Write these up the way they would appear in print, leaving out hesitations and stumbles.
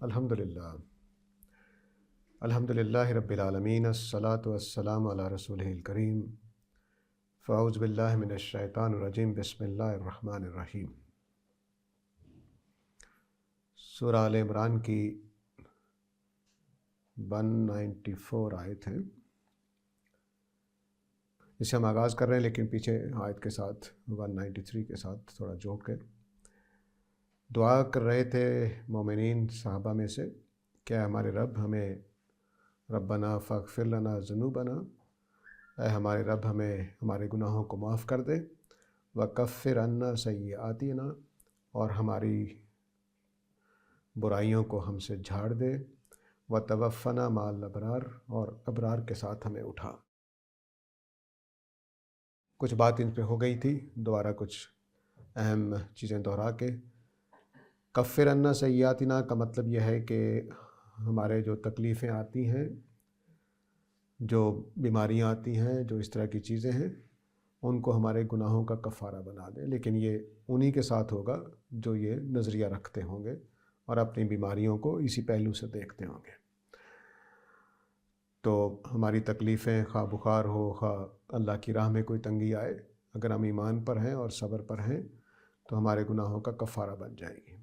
الحمدللہ الحمدللہ رب العالمین الصلاۃ والسلام علی رسولہ الکریم فاعوذ باللہ من الشیطان الرجیم بسم اللہ الرحمن الرحیم۔ سورہ آل عمران کی 194 آیت ہے، اس سے ہم آغاز کر رہے ہیں، لیکن پیچھے آیت کے ساتھ 193 کے ساتھ تھوڑا جوڑ کے دعا کر رہے تھے مومنین صحابہ میں سے کہ ہمارے رب ہمیں ربنا فاغفر لنا ذنوبنا، اے ہمارے رب ہمیں ہمارے گناہوں کو معاف کر دے، وکفر عنا سیئاتنا، اور ہماری برائیوں کو ہم سے جھاڑ دے، وتوفنا مع الابرار، اور ابرار کے ساتھ ہمیں اٹھا۔ کچھ بات ان پہ ہو گئی تھی، دوبارہ کچھ اہم چیزیں دہرا کے۔ کفر عنا سیئاتنا کا مطلب یہ ہے کہ ہمارے جو تکلیفیں آتی ہیں، جو بیماریاں آتی ہیں، جو اس طرح کی چیزیں ہیں، ان کو ہمارے گناہوں کا کفارہ بنا دے، لیکن یہ انہی کے ساتھ ہوگا جو یہ نظریہ رکھتے ہوں گے اور اپنی بیماریوں کو اسی پہلو سے دیکھتے ہوں گے۔ تو ہماری تکلیفیں خواہ بخار ہو، خواہ اللہ کی راہ میں کوئی تنگی آئے، اگر ہم ایمان پر ہیں اور صبر پر ہیں تو ہمارے گناہوں کا کفارہ بن جائے گی۔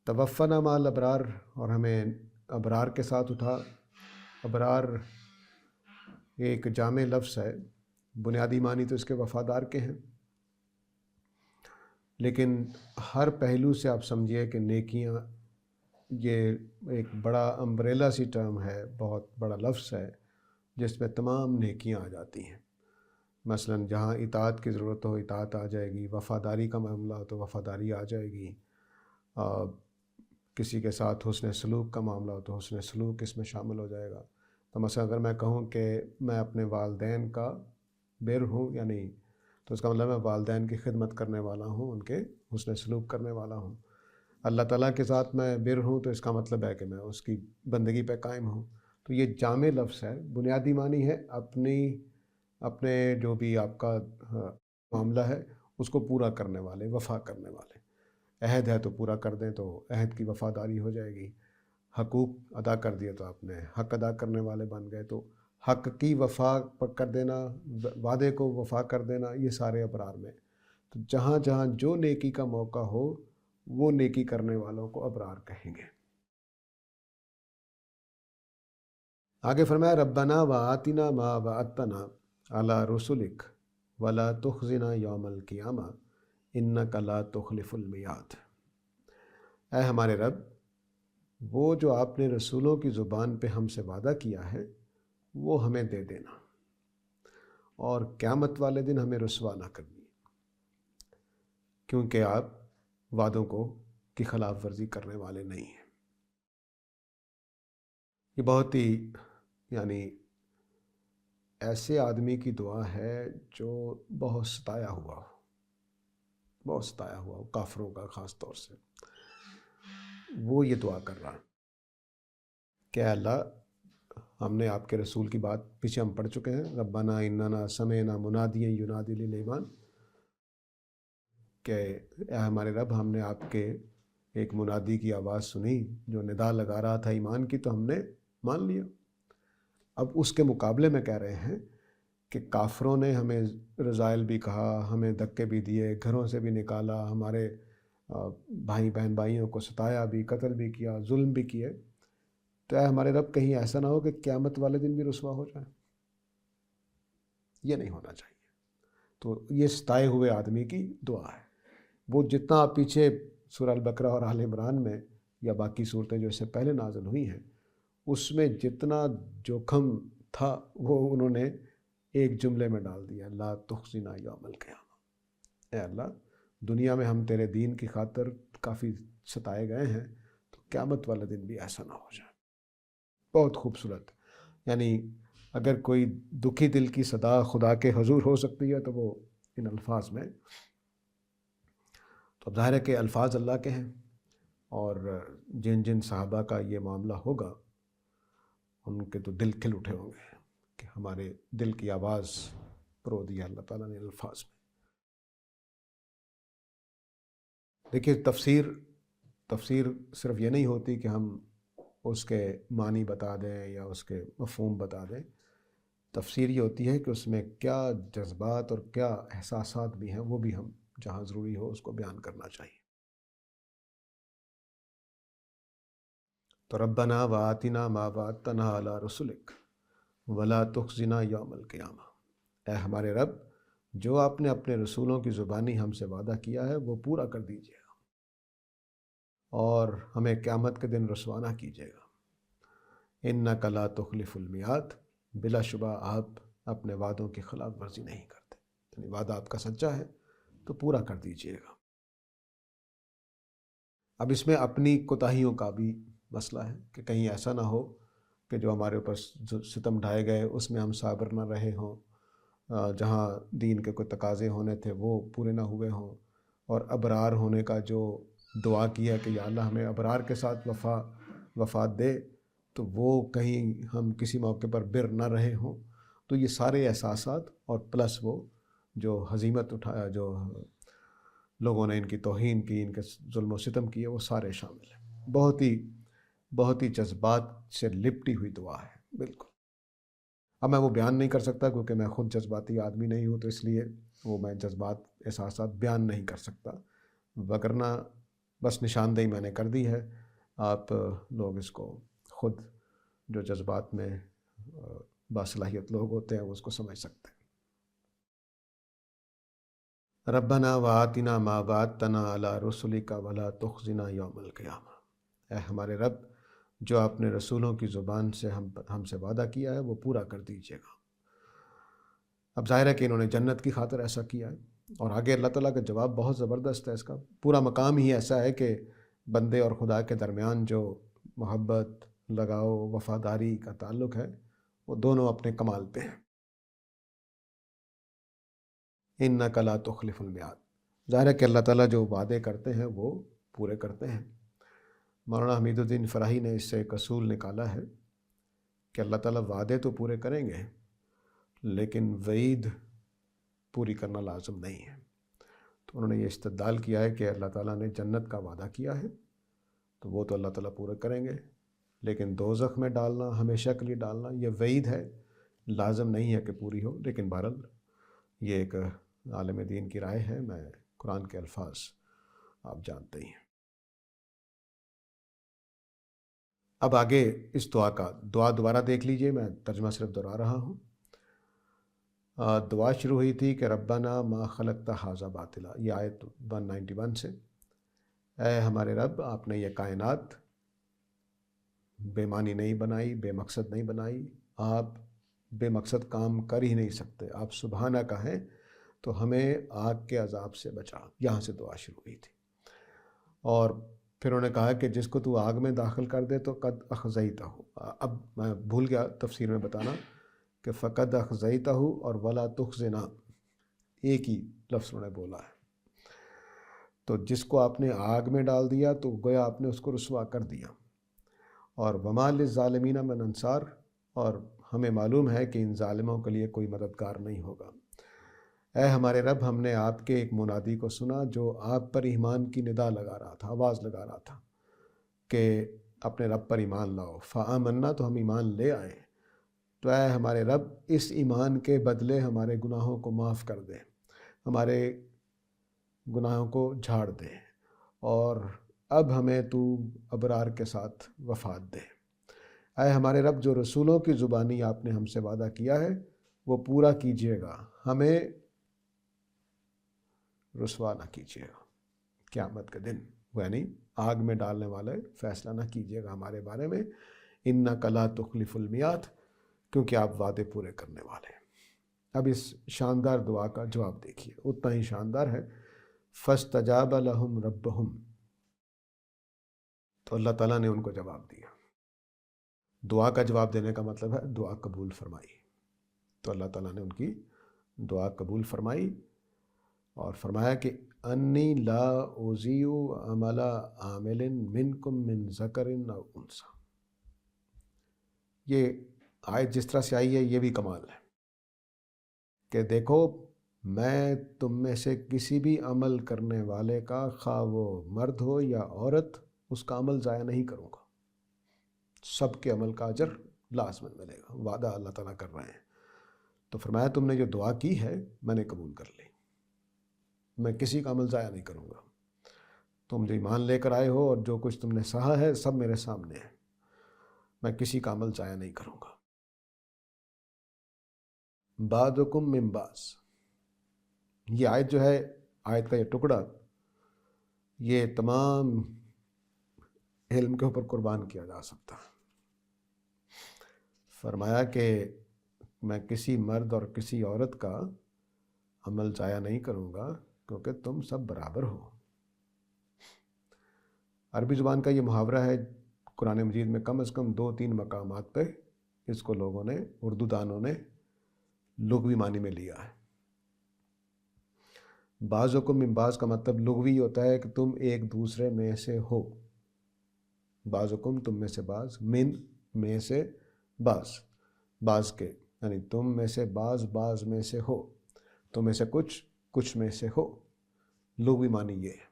توفنا مع الابرار، اور ہمیں ابرار کے ساتھ اٹھا۔ ابرار ایک جامع لفظ ہے، بنیادی معنی تو اس کے وفادار کے ہیں، لیکن ہر پہلو سے آپ سمجھیے کہ نیکیاں یہ ایک بڑا امبریلا سی ٹرم ہے، بہت بڑا لفظ ہے جس میں تمام نیکیاں آ جاتی ہیں۔ مثلا جہاں اطاعت کی ضرورت ہو اطاعت آ جائے گی، وفاداری کا معاملہ ہو تو وفاداری آ جائے گی، کسی کے ساتھ حسن سلوک کا معاملہ ہو تو حسن سلوک اس میں شامل ہو جائے گا۔ تو مثلا اگر میں کہوں کہ میں اپنے والدین کا بر ہوں یا نہیں، تو اس کا مطلب میں والدین کی خدمت کرنے والا ہوں، ان کے حسن سلوک کرنے والا ہوں۔ اللہ تعالیٰ کے ساتھ میں بر ہوں تو اس کا مطلب ہے کہ میں اس کی بندگی پہ قائم ہوں۔ تو یہ جامع لفظ ہے، بنیادی معنی ہے اپنے جو بھی آپ کا معاملہ ہے اس کو پورا کرنے والے، وفا کرنے والے۔ عہد ہے تو پورا کر دیں تو عہد کی وفاداری ہو جائے گی، حقوق ادا کر دیے تو آپ نے حق ادا کرنے والے بن گئے، تو حق کی وفا کر دینا، وعدے کو وفا کر دینا، یہ سارے ابرار میں۔ تو جہاں جہاں جو نیکی کا موقع ہو وہ نیکی کرنے والوں کو ابرار کہیں گے۔ آگے فرمایا ربنا وآتنا ما وعدتنا علی رسلک ولا تخزنا یوم القیامہ انک لا تخلف المیعاد۔ اے ہمارے رب، وہ جو آپ نے رسولوں کی زبان پہ ہم سے وعدہ کیا ہے وہ ہمیں دے دینا، اور قیامت والے دن ہمیں رسوا نہ کرنی، کیونکہ آپ وعدوں کی خلاف ورزی کرنے والے نہیں ہیں۔ یہ بہت ہی ایسے آدمی کی دعا ہے جو بہت ستایا ہوا ہو کافروں کا، خاص طور سے وہ یہ دعا کر رہا کہ اللہ، ہم نے آپ کے رسول کی بات پیچھے ہم پڑھ چکے ہیں، ربنا اننا سمعنا منادیا ینادی للایمان، کہ اے ہمارے رب، ہم نے آپ کے ایک منادی کی آواز سنی جو ندا لگا رہا تھا ایمان کی، تو ہم نے مان لیا۔ اب اس کے مقابلے میں کہہ رہے ہیں کہ کافروں نے ہمیں رذائل بھی کہا، ہمیں دھکے بھی دیے، گھروں سے بھی نکالا، ہمارے بھائیوں کو ستایا بھی، قتل بھی کیا، ظلم بھی کیے، تو اے ہمارے رب کہیں ایسا نہ ہو کہ قیامت والے دن بھی رسوا ہو جائے۔ یہ نہیں ہونا چاہیے۔ تو یہ ستائے ہوئے آدمی کی دعا ہے۔ وہ جتنا آپ پیچھے سورہ البقرہ اور آل عمران میں یا باقی صورتیں جو اس سے پہلے نازل ہوئی ہیں اس میں جتنا جوخم تھا وہ انہوں نے ایک جملے میں ڈال دیا، لا تخزنا یوم القیامہ۔ اے اللہ، دنیا میں ہم تیرے دین کی خاطر کافی ستائے گئے ہیں، تو قیامت والے دن بھی ایسا نہ ہو جائے۔ بہت خوبصورت، اگر کوئی دکھی دل کی صدا خدا کے حضور ہو سکتی ہے تو وہ ان الفاظ میں۔ تو ظاہر ہے کہ الفاظ اللہ کے ہیں، اور جن جن صحابہ کا یہ معاملہ ہوگا ان کے تو دل کھل اٹھے ہوں گے کہ ہمارے دل کی آواز پرو دیا اللہ تعالیٰ نے الفاظ میں۔ دیکھیے، تفسیر تفسیر صرف یہ نہیں ہوتی کہ ہم اس کے معنی بتا دیں یا اس کے مفہوم بتا دیں. تفسیر یہ ہوتی ہے کہ اس میں کیا جذبات اور کیا احساسات بھی ہیں وہ بھی ہم جہاں ضروری ہو اس کو بیان کرنا چاہیے. تو ربنا وآتنا ما وعدتنا علی رسلک ولا تخزنا یوم القیامہ. اے ہمارے رب، جو آپ نے اپنے رسولوں کی زبانی ہم سے وعدہ کیا ہے وہ پورا کر دیجیے گا اور ہمیں قیامت کے دن رسوا نہ کیجیے گا. انک لا تخلف المیعاد، بلا شبہ آپ اپنے وعدوں کی خلاف ورزی نہیں کرتے، یعنی وعدہ آپ کا سچا ہے تو پورا کر دیجیے گا. اب اس میں اپنی کوتاہیوں کا بھی مسئلہ ہے کہ کہیں ایسا نہ ہو کہ جو ہمارے اوپر جو ستم ڈھائے گئے اس میں ہم صابر نہ رہے ہوں، جہاں دین کے کوئی تقاضے ہونے تھے وہ پورے نہ ہوئے ہوں، اور ابرار ہونے کا جو دعا کی ہے کہ یا اللہ ہمیں ابرار کے ساتھ وفات دے، تو وہ کہیں ہم کسی موقع پر بر نہ رہے ہوں. تو یہ سارے احساسات اور پلس وہ جو ہزیمت اٹھایا، جو لوگوں نے ان کی توہین کی، ان کے ظلم و ستم کیے، وہ سارے شامل ہیں. بہت ہی جذبات سے لپٹی ہوئی دعا ہے بالکل. اب میں وہ بیان نہیں کر سکتا کیونکہ میں خود جذباتی آدمی نہیں ہوں، تو اس لیے وہ میں جذبات احساسات بیان نہیں کر سکتا، وگرنہ بس نشاندہی میں نے کر دی ہے. آپ لوگ اس کو خود جو جذبات میں باصلاحیت لوگ ہوتے ہیں وہ اس کو سمجھ سکتے ہیں. ربنا وآتنا ما وعدتنا علی رسلک ولا تخزنا یوم القیامہ. اے ہمارے رب، جو آپ نے رسولوں کی زبان سے ہم سے وعدہ کیا ہے وہ پورا کر دیجیے گا. اب ظاہر ہے کہ انہوں نے جنت کی خاطر ایسا کیا ہے، اور آگے اللہ تعالیٰ کا جواب بہت زبردست ہے. اس کا پورا مقام ہی ایسا ہے کہ بندے اور خدا کے درمیان جو محبت، لگاؤ، وفاداری کا تعلق ہے وہ دونوں اپنے کمال پہ ہیں. انک لا تخلف المیعاد. ظاہر ہے کہ اللہ تعالیٰ جو وعدے کرتے ہیں وہ پورے کرتے ہیں. مولانا حمید الدین فراہی نے اس سے ایک اصول نکالا ہے کہ اللہ تعالیٰ وعدے تو پورے کریں گے لیکن وعید پوری کرنا لازم نہیں ہے. تو انہوں نے یہ استدلال کیا ہے کہ اللہ تعالیٰ نے جنت کا وعدہ کیا ہے تو وہ تو اللہ تعالیٰ پورے کریں گے، لیکن دوزخ میں ڈالنا، ہمیشہ کے لیے ڈالنا، یہ وعید ہے، لازم نہیں ہے کہ پوری ہو. لیکن بہرحال یہ ایک عالم دین کی رائے ہے، میں قرآن کے الفاظ آپ جانتے ہی ہیں. اب آگے اس دعا دوبارہ دیکھ لیجئے، میں ترجمہ صرف دہرا رہا ہوں. دعا شروع ہوئی تھی کہ ربنا ما خلقت ھذا باطلا، یہ آیت 191 سے. اے ہمارے رب، آپ نے یہ کائنات بے معنی نہیں بنائی، بے مقصد نہیں بنائی، آپ بے مقصد کام کر ہی نہیں سکتے، آپ سبحانہ کا ہیں، تو ہمیں آگ کے عذاب سے بچا. یہاں سے دعا شروع ہوئی تھی. اور پھر انہوں نے کہا کہ جس کو تو آگ میں داخل کر دے تو قد اخزیتہ. اب میں بھول گیا تفسیر میں بتانا کہ فقد اخزیتہ اور ولا تخزنا ایک ہی لفظ انہوں نے بولا ہے. تو جس کو آپ نے آگ میں ڈال دیا تو گویا آپ نے اس کو رسوا کر دیا. اور وما للظالمین من انصار، اور ہمیں معلوم ہے کہ ان ظالموں کے لیے کوئی مددگار نہیں ہوگا. اے ہمارے رب، ہم نے آپ کے ایک منادی کو سنا جو آپ پر ایمان کی ندا لگا رہا تھا، آواز لگا رہا تھا کہ اپنے رب پر ایمان لاؤ. فآمنا، تو ہم ایمان لے آئے. تو اے ہمارے رب، اس ایمان کے بدلے ہمارے گناہوں کو معاف کر دے، ہمارے گناہوں کو جھاڑ دے، اور اب ہمیں تو ابرار کے ساتھ وفات دے. اے ہمارے رب، جو رسولوں کی زبانی آپ نے ہم سے وعدہ کیا ہے وہ پورا کیجیے گا، ہمیں رسوا نہ کیجیے گا قیامت کے دن، یعنی آگ میں ڈالنے والے فیصلہ نہ کیجیے گا ہمارے بارے میں. انک لا تخلف المیعاد، کیونکہ آپ وعدے پورے کرنے والے ہیں. اب اس شاندار دعا کا جواب دیکھیے، اتنا ہی شاندار ہے. فاستجاب لهم ربهم، تو اللہ تعالیٰ نے ان کو جواب دیا. دعا کا جواب دینے کا مطلب ہے دعا قبول فرمائی. تو اللہ تعالیٰ نے ان کی دعا قبول فرمائی اور فرمایا کہ انی لا اضیع عمل عامل منکم من ذکر او انثی. یہ آیت جس طرح سے آئی ہے یہ بھی کمال ہے کہ دیکھو، میں تم میں سے کسی بھی عمل کرنے والے کا، خواہ وہ مرد ہو یا عورت، اس کا عمل ضائع نہیں کروں گا، سب کے عمل کا اجر لازماً ملے گا، وعدہ اللہ تعالیٰ کر رہے ہیں۔ تو فرمایا تم نے جو دعا کی ہے میں نے قبول کر لی، میں کسی کا عمل ضائع نہیں کروں گا، تم جو ایمان لے کر آئے ہو اور جو کچھ تم نے سہا ہے سب میرے سامنے ہے، میں کسی کا عمل ضائع نہیں کروں گا۔ بعضکم من بعض، یہ آیت جو ہے، آیت کا یہ ٹکڑا، یہ تمام علم کے اوپر قربان کیا جا سکتا ہے۔ فرمایا کہ میں کسی مرد اور کسی عورت کا عمل ضائع نہیں کروں گا کیونکہ تم سب برابر ہو۔ عربی زبان کا یہ محاورہ ہے، قرآن مجید میں کم از کم 2-3 مقامات پہ اس کو لوگوں نے، اردو دانوں نے لغوی معنی میں لیا ہے۔ بعضکم من بعض کا مطلب لغوی ہوتا ہے کہ تم ایک دوسرے میں سے ہو، بعضکم تم میں سے بعض، من میں سے بعض، بعض کے، یعنی تم میں سے بعض بعض میں سے ہو، تم میں سے کچھ کچھ میں سے ہو، لغوی معنی یہ ہے،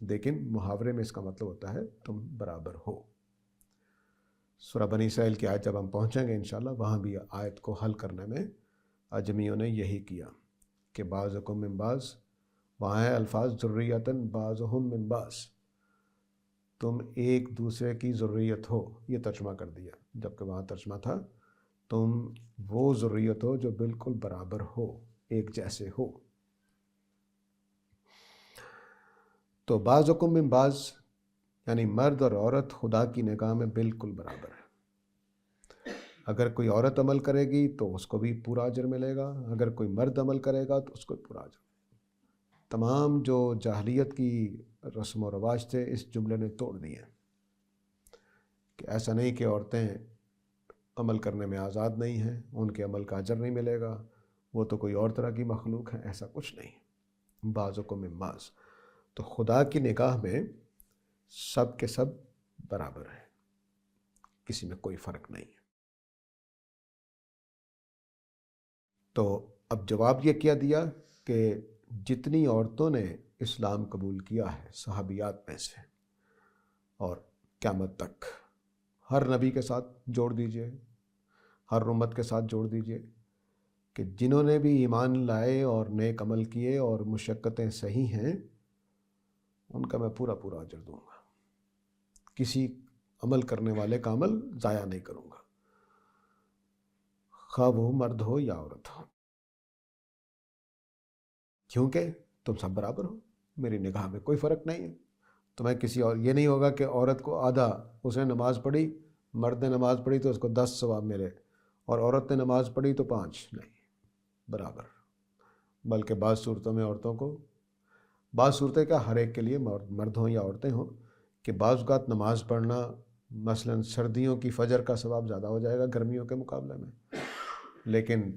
لیکن محاورے میں اس کا مطلب ہوتا ہے تم برابر ہو۔ سورہ بنی اسرائیل کی آیت جب ہم پہنچیں گے انشاءاللہ، وہاں بھی آیت کو حل کرنے میں اجمیوں نے یہی کیا کہ بعضکم من بعض، وہاں ہے الفاظ ذریتاً بعضہم من بعض، تم ایک دوسرے کی ذریت ہو، یہ ترجمہ کر دیا، جبکہ وہاں ترجمہ تھا تم وہ ذریت ہو جو بالکل برابر ہو، ایک جیسے ہو۔ تو بعضکم من بعض یعنی مرد اور عورت خدا کی نگاہ میں بالکل برابر ہے۔ اگر کوئی عورت عمل کرے گی تو اس کو بھی پورا اجر ملے گا، اگر کوئی مرد عمل کرے گا تو اس کو پورا اجر۔ تمام جو جاہلیت کی رسم و رواج تھے اس جملے نے توڑ دیے کہ ایسا نہیں کہ عورتیں عمل کرنے میں آزاد نہیں ہیں، ان کے عمل کا اجر نہیں ملے گا، وہ تو کوئی اور طرح کی مخلوق ہے، ایسا کچھ نہیں۔ بعضکم من بعض، تو خدا کی نگاہ میں سب کے سب برابر ہیں، کسی میں کوئی فرق نہیں ہے۔ تو اب جواب یہ کیا دیا کہ جتنی عورتوں نے اسلام قبول کیا ہے صحابیات میں سے، اور قیامت تک ہر نبی کے ساتھ جوڑ دیجئے، ہر امت کے ساتھ جوڑ دیجئے، کہ جنہوں نے بھی ایمان لائے اور نیک عمل کیے اور مشقتیں سہی ہیں، ان کا میں پورا پورا اجر دوں گا، کسی عمل کرنے والے کا عمل ضائع نہیں کروں گا، خواہ وہ مرد ہو یا عورت ہو، کیونکہ تم سب برابر ہو، میری نگاہ میں کوئی فرق نہیں ہے۔ تو میں کسی اور، یہ نہیں ہوگا کہ عورت کو آدھا، اس نے نماز پڑھی، مرد نے نماز پڑھی تو اس کو 10 ثواب ملے، اور عورت نے نماز پڑھی تو 5، نہیں، برابر۔ بلکہ بعض صورتوں میں عورتوں کو، بعض صورتیں کیا، ہر ایک کے لیے، مرد ہوں یا عورتیں ہوں، کہ بعض اوقات نماز پڑھنا مثلا سردیوں کی فجر کا ثواب زیادہ ہو جائے گا گرمیوں کے مقابلے میں، لیکن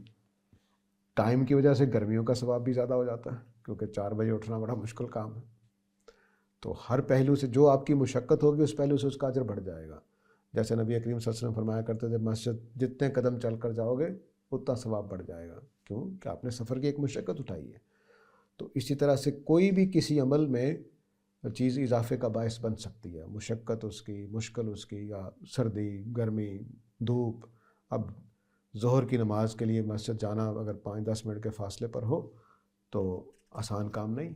ٹائم کی وجہ سے گرمیوں کا ثواب بھی زیادہ ہو جاتا ہے، کیونکہ 4 بجے اٹھنا بڑا مشکل کام ہے۔ تو ہر پہلو سے جو آپ کی مشقت ہوگی اس پہلو سے اس کا اجر بڑھ جائے گا۔ جیسے نبی کریم صلی اللہ علیہ وسلم فرمایا کرتے تھے، مسجد جتنے قدم چل کر جاؤ گے اتنا ثواب بڑھ جائے گا، کیوں کہ آپ نے سفر کی ایک مشقت اٹھائی ہے۔ تو اسی طرح سے کوئی بھی کسی عمل میں چیز اضافے کا باعث بن سکتی ہے، مشقت اس کی، مشکل اس کی، یا سردی، گرمی، دھوپ۔ اب ظہر کی نماز کے لیے مسجد جانا اگر 5-10 منٹ کے فاصلے پر ہو تو آسان کام نہیں،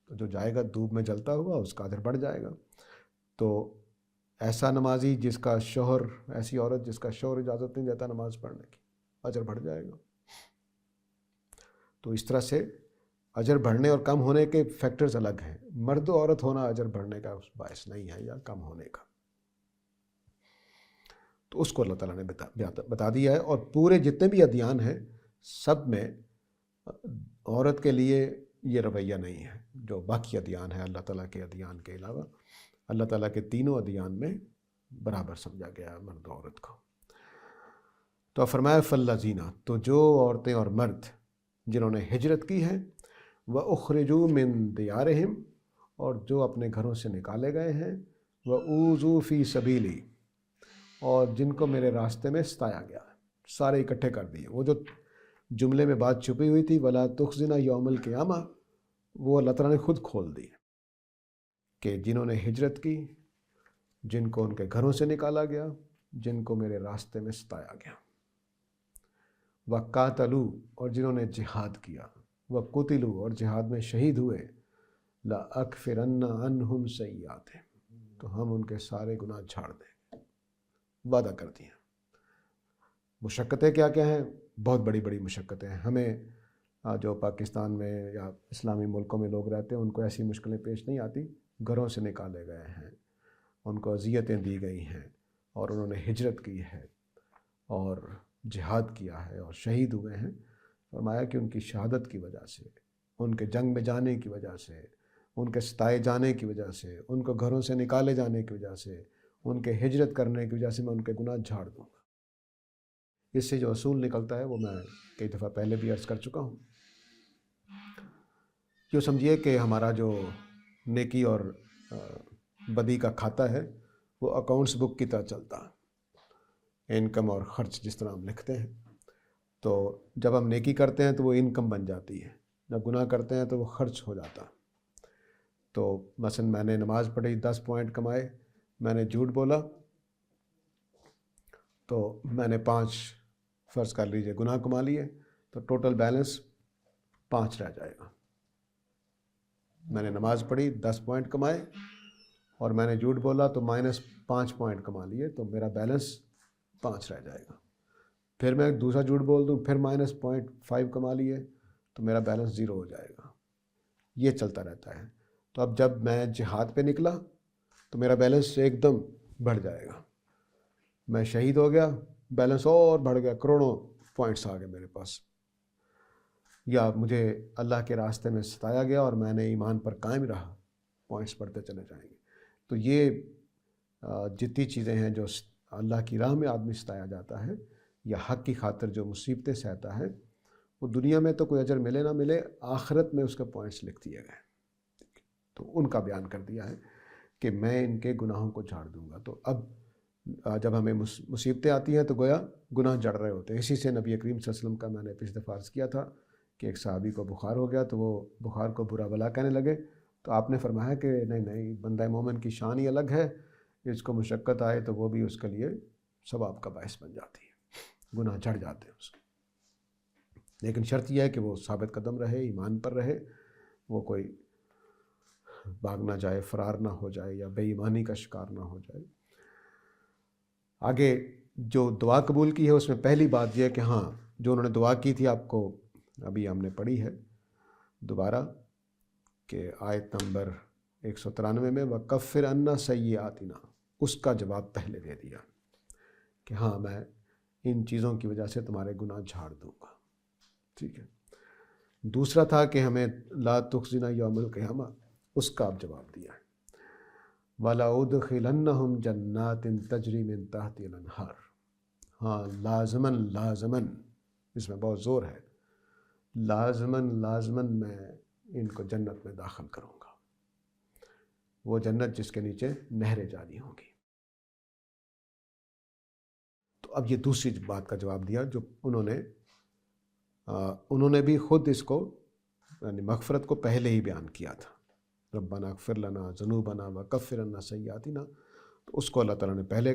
تو جو جائے گا دھوپ میں جلتا ہوا اس کا اجر بڑھ جائے گا۔ تو ایسا نمازی جس کا شوہر، ایسی عورت جس کا شوہر اجازت نہیں دیتا نماز پڑھنے کی، اجر بڑھ جائے گا۔ تو اس طرح سے اجر بڑھنے اور کم ہونے کے فیکٹرز الگ ہیں، مرد و عورت ہونا اجر بڑھنے کا باعث نہیں ہے یا کم ہونے کا، تو اس کو اللہ تعالیٰ نے بتا دیا ہے۔ اور پورے جتنے بھی ادیان ہیں سب میں عورت کے لیے یہ رویہ نہیں ہے جو باقی ادیان ہیں، اللہ تعالیٰ کے ادیان کے علاوہ اللہ تعالیٰ کے تینوں ادیان میں برابر سمجھا گیا ہے مرد و عورت کو۔ تو فرمایا فالذین، تو جو عورتیں اور مرد جنہوں نے ہجرت کی ہے، وَأُخْرِجُوا مِن دِيَارِهِمْ، اور جو اپنے گھروں سے نکالے گئے ہیں، وَأُوذُوا فِي سَبِيلِي، اور جن کو میرے راستے میں ستایا گیا، سارے اکٹھے کر دیے۔ وہ جو جملے میں بات چھپی ہوئی تھی وَلَا تُخْزِنَا يَوْمَ الْقِيَامَةِ، وہ اللہ تعالیٰ نے خود کھول دی کہ جنہوں نے ہجرت کی، جن کو ان کے گھروں سے نکالا گیا، جن کو میرے راستے میں ستایا گیا، وقاتلو اور جنہوں نے جہاد کیا، وقتلو اور جہاد میں شہید ہوئے، لأکفرن عنہم سیئاتہم تو ہم ان کے سارے گناہ جھاڑ دیں گے، وعدہ کر دیا۔ مشقتیں کیا کیا ہیں؟ بہت بڑی بڑی مشقتیں ہیں۔ ہمیں جو پاکستان میں یا اسلامی ملکوں میں لوگ رہتے ہیں ان کو ایسی مشکلیں پیش نہیں آتی۔ گھروں سے نکالے گئے ہیں، ان کو اذیتیں دی گئی ہیں، اور انہوں نے ہجرت کی ہے اور جہاد کیا ہے اور شہید ہوئے ہیں۔ فرمایا کہ ان کی شہادت کی وجہ سے، ان کے جنگ میں جانے کی وجہ سے، ان کے ستائے جانے کی وجہ سے، ان کو گھروں سے نکالے جانے کی وجہ سے، ان کے ہجرت کرنے کی وجہ سے میں ان کے گناہ جھاڑ دوں گا۔ اس سے جو اصول نکلتا ہے وہ میں کئی دفعہ پہلے بھی عرض کر چکا ہوں۔ جو سمجھیے کہ ہمارا جو نیکی اور بدی کا کھاتا ہے وہ اکاؤنٹس بک کی طرح چلتا ہے، انکم اور خرچ جس طرح ہم لکھتے ہیں۔ تو جب ہم نیکی کرتے ہیں تو وہ انکم بن جاتی ہے، جب گناہ کرتے ہیں تو وہ خرچ ہو جاتا۔ تو مثلا میں نے نماز پڑھی، 10 پوائنٹ کمائے، میں نے جھوٹ بولا تو میں نے 5 فرض کر لیجئے گناہ کما لیے، تو ٹوٹل بیلنس 5 رہ جائے گا۔ میں نے نماز پڑھی، 10 پوائنٹ کمائے، اور میں نے جھوٹ بولا تو -5 پوائنٹ کما لیے، تو میرا بیلنس 5 رہ جائے گا۔ پھر میں دوسرا جھوٹ بول دوں، پھر -0.5 کما لیے تو میرا بیلنس 0 ہو جائے گا۔ یہ چلتا رہتا ہے۔ تو اب جب میں جہاد پہ نکلا تو میرا بیلنس ایک دم بڑھ جائے گا۔ میں شہید ہو گیا، بیلنس اور بڑھ گیا، کروڑوں پوائنٹس آ گئے میرے پاس۔ یا مجھے اللہ کے راستے میں ستایا گیا اور میں نے ایمان پر قائم رہا، پوائنٹس بڑھتے چلے جائیں گے۔ تو یہ جتنی چیزیں ہیں جو اللہ کی راہ میں آدمی ستایا جاتا ہے یا حق کی خاطر جو مصیبتیں سہتا ہے، وہ دنیا میں تو کوئی اجر ملے نہ ملے، آخرت میں اس کے پوائنٹس لکھ دیے گئے۔ تو ان کا بیان کر دیا ہے کہ میں ان کے گناہوں کو جھاڑ دوں گا۔ تو اب جب ہمیں مصیبتیں آتی ہیں تو گویا گناہ جڑ رہے ہوتے ہیں۔ اسی سے نبی کریم صلی اللہ علیہ وسلم کا میں نے پچھلے دفعہ عرض کیا تھا کہ ایک صحابی کو بخار ہو گیا تو وہ بخار کو برا بلا کہنے لگے، تو آپ نے فرمایا کہ نہیں، بندہ مومن کی شان ہی الگ ہے، اس کو مشقت آئے تو وہ بھی اس کے لیے ثواب کا باعث بن جاتی ہے، گناہ جھڑ جاتے ہیں اس کے۔ لیکن شرط یہ ہے کہ وہ ثابت قدم رہے، ایمان پر رہے، وہ کوئی بھاگ نہ جائے، فرار نہ ہو جائے یا بے ایمانی کا شکار نہ ہو جائے۔ آگے جو دعا قبول کی ہے اس میں پہلی بات یہ ہے کہ ہاں، جو انہوں نے دعا کی تھی آپ کو ابھی ہم نے پڑھی ہے دوبارہ، کہ آیت نمبر 193 میں وَكَفِّرْ عَنَّا سَيِّئَاتِنَا، اس کا جواب پہلے دے دیا کہ ہاں میں ان چیزوں کی وجہ سے تمہارے گناہ جھاڑ دوں گا۔ ٹھیک ہے۔ دوسرا تھا کہ ہمیں لا تخزنا یوم القیامہ، اس کا آپ جواب دیا ہے۔ وَلَأُدْخِلَنَّهُمْ جَنَّاتٍ تَجْرِي مِن تَحْتِهَا الْأَنْهَارُ، ہاں لازماً اس میں بہت زور ہے، لازماً میں ان کو جنت میں داخل کروں گا، وہ جنت جس کے نیچے نہریں جاری ہوں گی۔ تو اب یہ دوسری بات کا جواب دیا جو انہوں نے بھی خود اس کو یعنی مغفرت کو پہلے ہی بیان کیا تھا، ربنا اغفر لنا ذنوبنا وکفر عنا سیئاتنا، تو اس کو اللہ تعالیٰ نے پہلے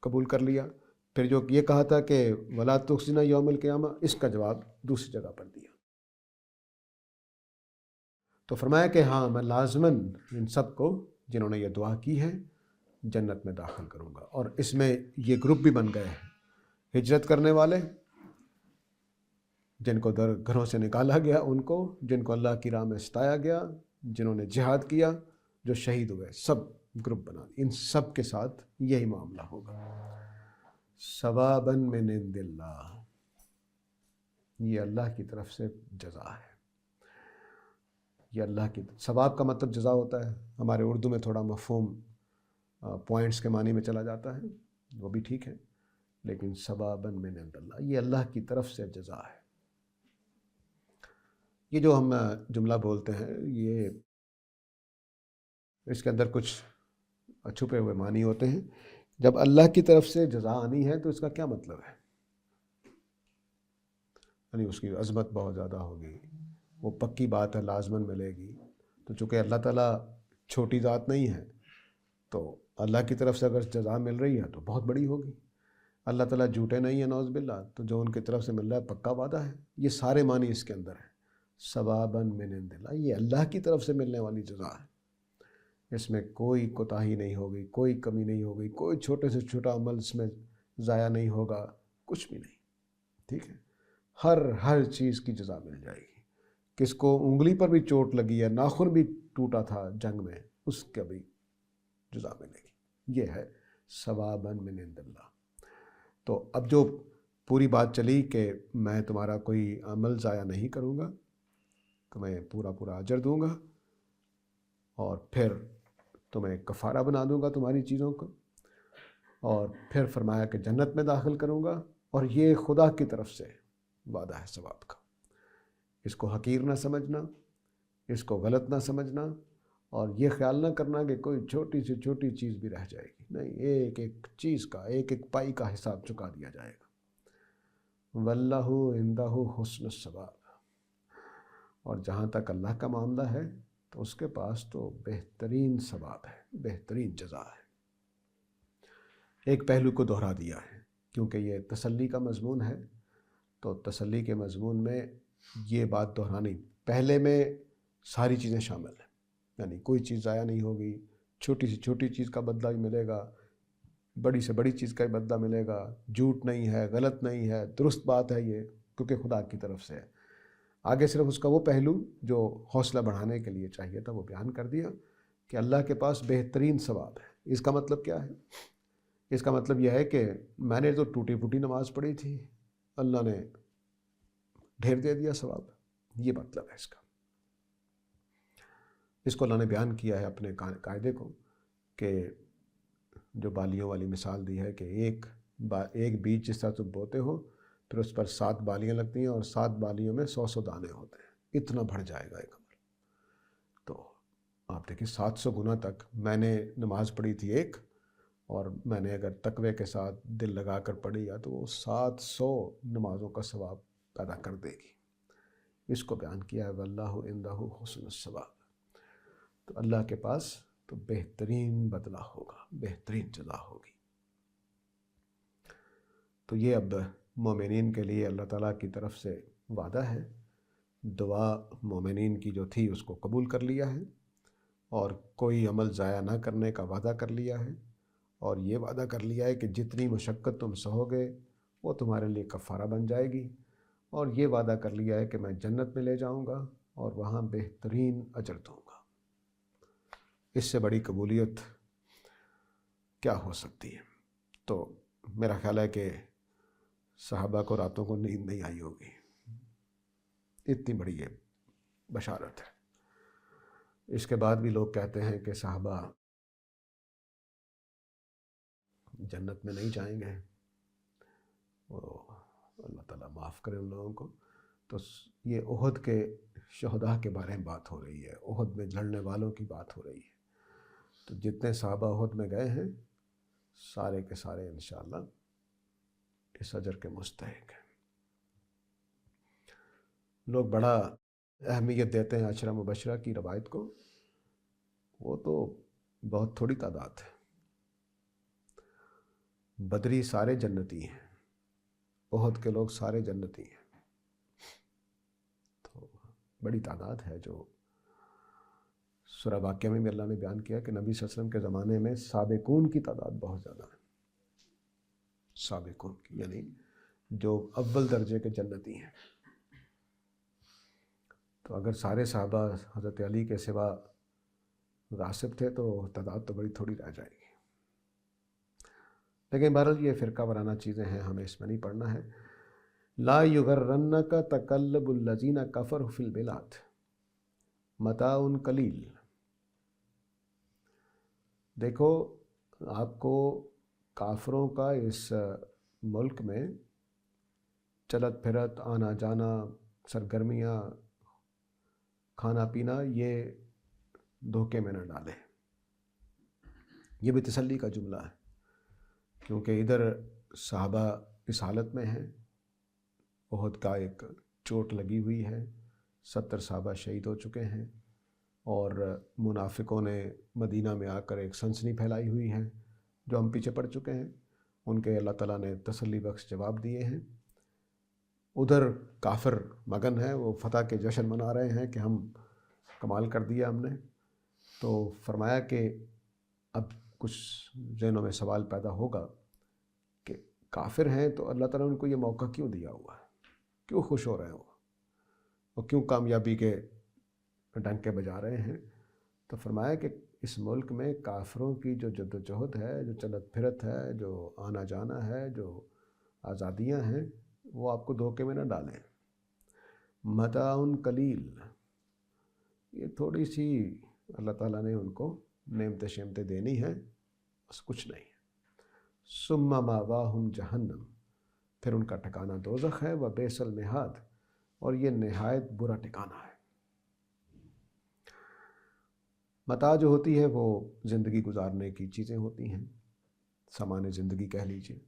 قبول کر لیا۔ پھر جو یہ کہا تھا کہ ولا تخزنا یوم القیامہ، اس کا جواب دوسری جگہ پر دیا۔ تو فرمایا کہ ہاں میں لازماً ان سب کو جنہوں نے یہ دعا کی ہے جنت میں داخل کروں گا۔ اور اس میں یہ گروپ بھی بن گئے ہیں، ہجرت کرنے والے جن کو گھروں سے نکالا گیا ان کو، جن کو اللہ کی راہ میں ستایا گیا، جنہوں نے جہاد کیا، جو شہید ہوئے، سب گروپ بنا، ان سب کے ساتھ یہی معاملہ ہوگا۔ ثواباً من عند اللہ، یہ اللہ کی طرف سے جزا ہے۔ یہ اللہ کی ثواب کا مطلب جزا ہوتا ہے، ہمارے اردو میں تھوڑا مفہوم پوائنٹس کے معنی میں چلا جاتا ہے، وہ بھی ٹھیک ہے، لیکن ثواباً من عند اللہ، یہ اللہ کی طرف سے جزا ہے۔ یہ جو ہم جملہ بولتے ہیں، یہ اس کے اندر کچھ چھپے ہوئے معنی ہوتے ہیں۔ جب اللہ کی طرف سے جزا آنی ہے تو اس کا کیا مطلب ہے؟ یعنی اس کی عظمت بہت زیادہ ہوگی، وہ پکی بات ہے، لازماً ملے گی۔ تو چونکہ اللہ تعالیٰ چھوٹی ذات نہیں ہے تو اللہ کی طرف سے اگر جزا مل رہی ہے تو بہت بڑی ہوگی. اللہ تعالیٰ جھوٹے نہیں ہیں نعوذ باللہ، تو جو ان کی طرف سے مل رہا ہے پکا وعدہ ہے. یہ سارے معنی اس کے اندر ہیں. ثواباً من عند اللہ، یہ اللہ کی طرف سے ملنے والی جزا ہے. اس میں کوئی کوتاہی نہیں ہوگی، کوئی کمی نہیں ہوگی، کوئی چھوٹے سے چھوٹا عمل اس میں ضائع نہیں ہوگا، کچھ بھی نہیں. ٹھیک ہے، ہر چیز کی جزا مل جائے گی. کس کو انگلی پر بھی چوٹ لگی ہے، ناخن بھی ٹوٹا تھا جنگ میں، اس کا بھی جزا ملے گی. یہ ہے ثواباً من عند اللہ. تو اب جو پوری بات چلی کہ میں تمہارا کوئی عمل ضائع نہیں کروں گا، تمہیں پورا اجر دوں گا، اور پھر تمہیں کفارہ بنا دوں گا تمہاری چیزوں کو، اور پھر فرمایا کہ جنت میں داخل کروں گا. اور یہ خدا کی طرف سے وعدہ ہے ثواب کا. اس کو حقیر نہ سمجھنا، اس کو غلط نہ سمجھنا، اور یہ خیال نہ کرنا کہ کوئی چھوٹی سے چھوٹی چیز بھی رہ جائے گی. نہیں، ایک ایک چیز کا، ایک ایک پائی کا حساب چکا دیا جائے گا. واللہ عندہ حسن الثواب. اور جہاں تک اللہ کا معاملہ ہے تو اس کے پاس تو بہترین ثواب ہے، بہترین جزا ہے. ایک پہلو کو دہرا دیا ہے کیونکہ یہ تسلی کا مضمون ہے، تو تسلی کے مضمون میں یہ بات دہرانی، پہلے میں ساری چیزیں شامل ہیں. یعنی کوئی چیز ضائع نہیں ہوگی، چھوٹی سے چھوٹی چیز کا بدلہ بھی ملے گا، بڑی سے بڑی چیز کا بھی بدلہ ملے گا. جھوٹ نہیں ہے، غلط نہیں ہے، درست بات ہے یہ، کیونکہ خدا کی طرف سے ہے. آگے صرف اس کا وہ پہلو جو حوصلہ بڑھانے کے لیے چاہیے تھا وہ بیان کر دیا کہ اللہ کے پاس بہترین ثواب ہے. اس کا مطلب کیا ہے؟ اس کا مطلب یہ ہے کہ میں نے تو ٹوٹی پھوٹی نماز پڑھی تھی، اللہ نے ڈھیر دے دیا ثواب. یہ مطلب ہے اس کا. اس کو اللہ نے بیان کیا ہے اپنے قاعدے کو، کہ جو بالیوں والی مثال دی ہے کہ ایک بیج جس طرح تم بوتے ہو، پھر اس پر 7 بالیاں لگتی ہیں، اور 7 بالیوں میں 100 دانے ہوتے ہیں. اتنا بڑھ جائے گا ایک عمل. تو آپ دیکھیں 700 گنا تک میں نے نماز پڑھی تھی ایک، اور میں نے اگر تقوی کے ساتھ دل لگا کر پڑھی تو وہ 700 نمازوں کا ثواب پیدا کر دے گی. اس کو بیان کیا ہے واللہ عندہ حسن الثواب. تو اللہ کے پاس تو بہترین بدلہ ہوگا، بہترین جزا ہوگی. تو یہ اب مومنین کے لیے اللہ تعالیٰ کی طرف سے وعدہ ہے. دعا مومنین کی جو تھی اس کو قبول کر لیا ہے، اور کوئی عمل ضائع نہ کرنے کا وعدہ کر لیا ہے، اور یہ وعدہ کر لیا ہے کہ جتنی مشقت تم سہو گے وہ تمہارے لیے کفارہ بن جائے گی، اور یہ وعدہ کر لیا ہے کہ میں جنت میں لے جاؤں گا اور وہاں بہترین اجر دوں گا. اس سے بڑی قبولیت کیا ہو سکتی ہے؟ تو میرا خیال ہے کہ صحابہ کو راتوں کو نیند نہیں آئی ہوگی، اتنی بڑی یہ بشارت ہے. اس کے بعد بھی لوگ کہتے ہیں کہ صحابہ جنت میں نہیں جائیں گے، وہ اللہ تعالیٰ معاف کرے ان لوگوں کو. تو یہ احد کے شہداء کے بارے میں بات ہو رہی ہے، احد میں لڑنے والوں کی بات ہو رہی ہے. تو جتنے صحابہ احد میں گئے ہیں سارے کے سارے انشاءاللہ اس اجر کے مستحق ہیں. لوگ بڑا اہمیت دیتے ہیں عشرہ مبشرہ کی روایت کو، وہ تو بہت تھوڑی تعداد ہے. بدری سارے جنتی ہیں، احد کے لوگ سارے جنتی ہیں. تو بڑی تعداد ہے. جو سورہ واقعہ میں بھی اللہ نے بیان کیا کہ نبی صلی اللہ علیہ وسلم کے زمانے میں سابقون کی تعداد بہت زیادہ ہے. سابقون کی یعنی جو اول درجے کے جنتی ہیں. تو اگر سارے صحابہ حضرت علی کے سوا غاصب تھے تو تعداد تو بڑی تھوڑی رہ جائے گی. لیکن بہرحال یہ فرقہ وارانہ چیزیں ہیں، ہمیں اس میں نہیں پڑھنا ہے. لا یغرنک تقلب الذین کفروا فی البلاد متاع قلیل. دیکھو آپ کو کافروں کا اس ملک میں چلت پھرت، آنا جانا، سرگرمیاں، کھانا پینا، یہ دھوکے میں نہ ڈالے. یہ بھی تسلی کا جملہ ہے کیونکہ ادھر صحابہ اس حالت میں ہیں، احد کا ایک چوٹ لگی ہوئی ہے، 70 صحابہ شہید ہو چکے ہیں، اور منافقوں نے مدینہ میں آ کر ایک سنسنی پھیلائی ہوئی ہے جو ہم پیچھے پڑ چکے ہیں، ان کے اللہ تعالیٰ نے تسلی بخش جواب دیے ہیں۔ ادھر کافر مگن ہے، وہ فتح کے جشن منا رہے ہیں کہ ہم کمال کر دیا ہم نے۔ تو فرمایا کہ اب کچھ ذہنوں میں سوال پیدا ہوگا کہ کافر ہیں تو اللہ تعالیٰ نے ان کو یہ موقع کیوں دیا ہوا ہے، کیوں خوش ہو رہے ہیں وہ، اور کیوں کامیابی کے ڈنکے بجا رہے ہیں؟ تو فرمایا کہ اس ملک میں کافروں کی جو جد و جہد ہے، جو چلت پھرت ہے، جو آنا جانا ہے، جو آزادیاں ہیں، وہ آپ کو دھوکے میں نہ ڈالیں۔ متاع قلیل، یہ تھوڑی سی اللہ تعالیٰ نے ان کو نعمتیں شیمتیں دینی ہیں، بس کچھ نہیں۔ ثم مأواہم جہنم، پھر ان کا ٹھکانہ دوزخ ہے، وبئس المہاد، اور یہ نہایت برا ٹھکانہ ہے۔ متاع جو ہوتی ہے وہ زندگی گزارنے کی چیزیں ہوتی ہیں، سامان زندگی کہہ لیجیے۔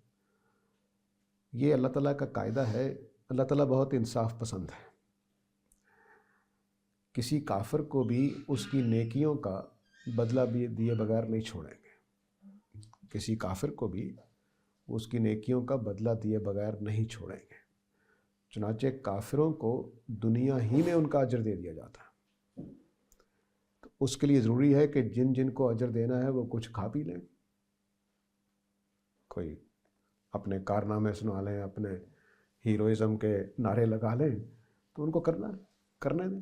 یہ اللہ تعالیٰ کا قاعدہ ہے، اللہ تعالیٰ بہت انصاف پسند ہے۔ کسی کافر کو بھی اس کی نیکیوں کا بدلہ بھی دیے بغیر نہیں چھوڑیں گے، کسی کافر کو بھی اس کی نیکیوں کا بدلہ دیے بغیر نہیں چھوڑیں گے۔ چنانچہ کافروں کو دنیا ہی میں ان کا اجر دے دیا جاتا ہے۔ تو اس کے لیے ضروری ہے کہ جن جن کو اجر دینا ہے وہ کچھ کھا پی لیں، کوئی اپنے کارنامے سنا لیں، اپنے ہیروئزم کے نعرے لگا لیں، تو ان کو کرنے دیں۔